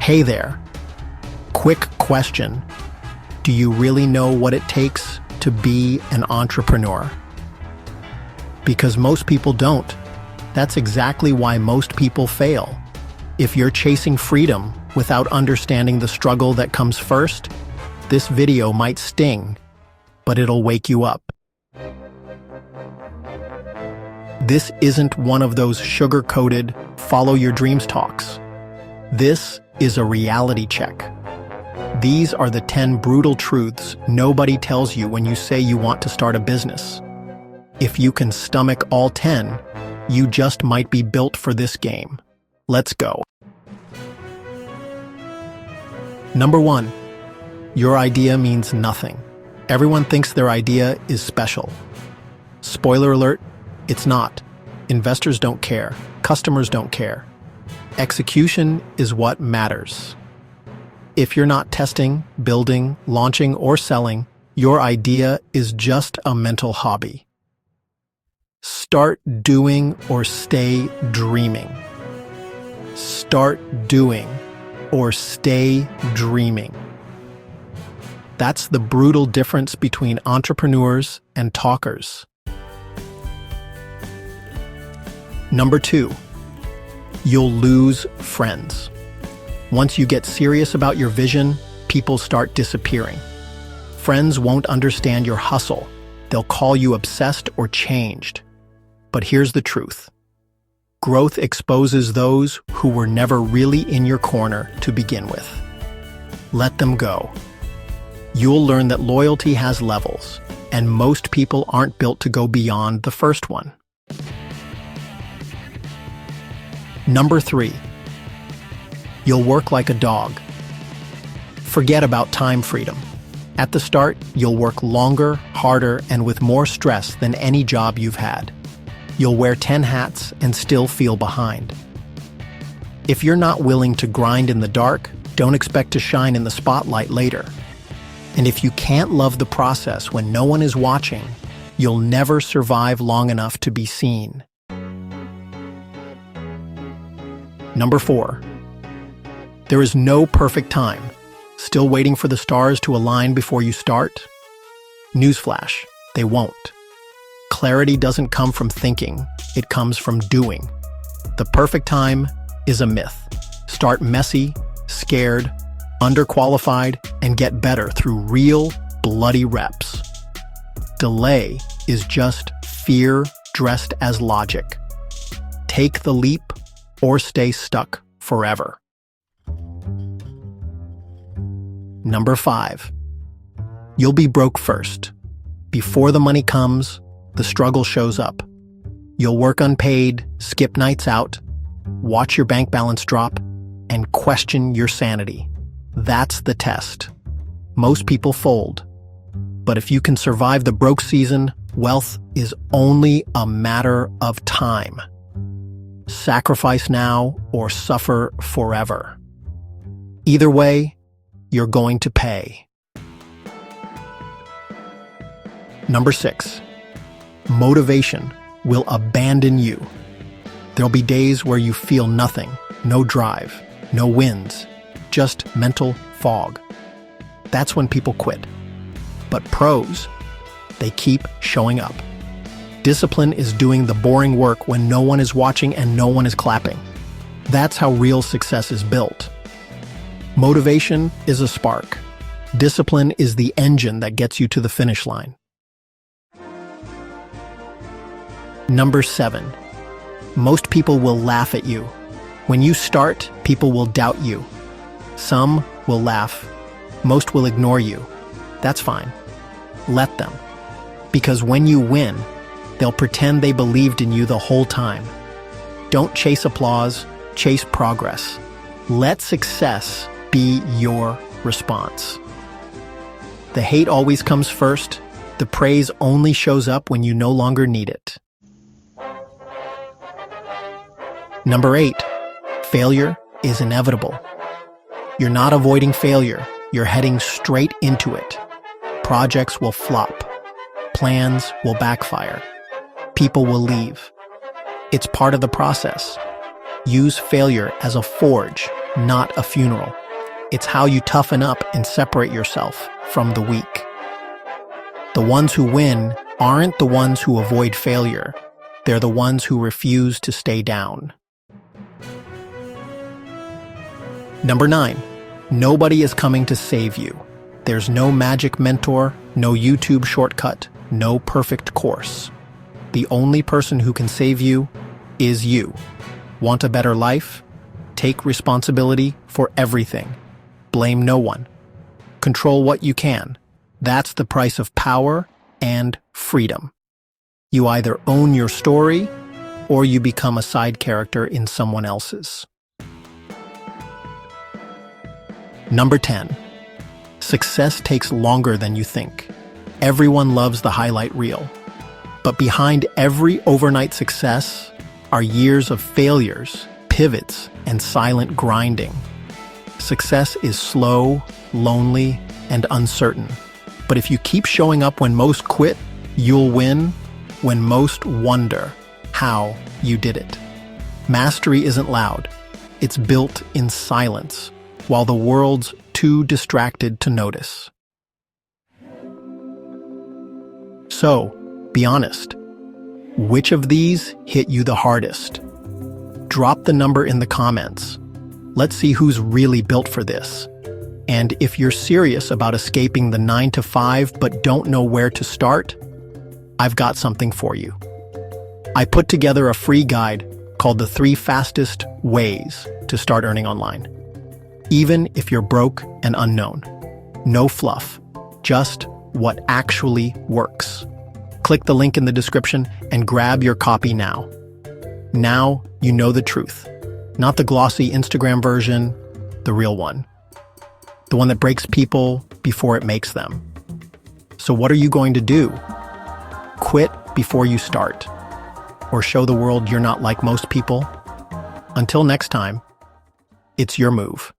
Hey there. Quick question. Do you really know what it takes to be an entrepreneur? Because most people don't. That's exactly why most people fail. If you're chasing freedom without understanding the struggle that comes first, this video might sting, but it'll wake you up. This isn't one of those sugar-coated, follow your dreams talks. This is a reality check. These are the 10 brutal truths nobody tells you when you say you want to start a business. If you can stomach all 10, you just might be built for this game. Let's go. Number 1. Your idea means nothing. Everyone thinks their idea is special. Spoiler alert, it's not. Investors don't care. Customers don't care. Execution is what matters. If you're not testing, building, launching, or selling, your idea is just a mental hobby. Start doing or stay dreaming. Start doing or stay dreaming. That's the brutal difference between entrepreneurs and talkers. Number 2. You'll lose friends. Once you get serious about your vision, people start disappearing. Friends won't understand your hustle. They'll call you obsessed or changed. But here's the truth. Growth exposes those who were never really in your corner to begin with. Let them go. You'll learn that loyalty has levels, and most people aren't built to go beyond the first one. Number 3. You'll work like a dog. Forget about time freedom. At the start, you'll work longer, harder, and with more stress than any job you've had. You'll wear 10 hats and still feel behind. If you're not willing to grind in the dark, don't expect to shine in the spotlight later. And if you can't love the process when no one is watching, you'll never survive long enough to be seen. Number 4. There is no perfect time. Still waiting for the stars to align before you start? Newsflash, they won't. Clarity doesn't come from thinking, it comes from doing. The perfect time is a myth. Start messy, scared, underqualified, and get better through real, bloody reps. Delay is just fear dressed as logic. Take the leap or stay stuck forever. Number 5. You'll be broke first. Before the money comes, the struggle shows up. You'll work unpaid, skip nights out, watch your bank balance drop, and question your sanity. That's the test. Most people fold. But if you can survive the broke season, wealth is only a matter of time. Sacrifice now or suffer forever. Either way, you're going to pay. Number 6. Motivation will abandon you. There'll be days where you feel nothing, no drive, no wins, just mental fog. That's when people quit. But pros, they keep showing up. Discipline is doing the boring work when no one is watching and no one is clapping. That's how real success is built. Motivation is a spark. Discipline is the engine that gets you to the finish line. Number 7. Most people will laugh at you. When you start, people will doubt you. Some will laugh. Most will ignore you. That's fine. Let them. Because when you win, they'll pretend they believed in you the whole time. Don't chase applause, chase progress. Let success be your response. The hate always comes first. The praise only shows up when you no longer need it. Number 8. Failure is inevitable. You're not avoiding failure. You're heading straight into it. Projects will flop. Plans will backfire. People will leave. It's part of the process. Use failure as a forge, not a funeral. It's how you toughen up and separate yourself from the weak. The ones who win aren't the ones who avoid failure. They're the ones who refuse to stay down. Number 9. Nobody is coming to save you. There's no magic mentor, no YouTube shortcut, no perfect course. The only person who can save you is you. Want a better life? Take responsibility for everything. Blame no one. Control what you can. That's the price of power and freedom. You either own your story or you become a side character in someone else's. Number 10. Success takes longer than you think. Everyone loves the highlight reel. But behind every overnight success are years of failures, pivots, and silent grinding. Success is slow, lonely, and uncertain. But if you keep showing up when most quit, you'll win when most wonder how you did it. Mastery isn't loud. It's built in silence, while the world's too distracted to notice. So, be honest. Which of these hit you the hardest? Drop the number in the comments. Let's see who's really built for this. And if you're serious about escaping the 9-to-5 but don't know where to start, I've got something for you. I put together a free guide called the 3 Fastest Ways to Start Earning Online. Even if you're broke and unknown. No fluff, just what actually works. Click the link in the description and grab your copy now. Now you know the truth. Not the glossy Instagram version, the real one. The one that breaks people before it makes them. So what are you going to do? Quit before you start. Or show the world you're not like most people? Until next time, it's your move.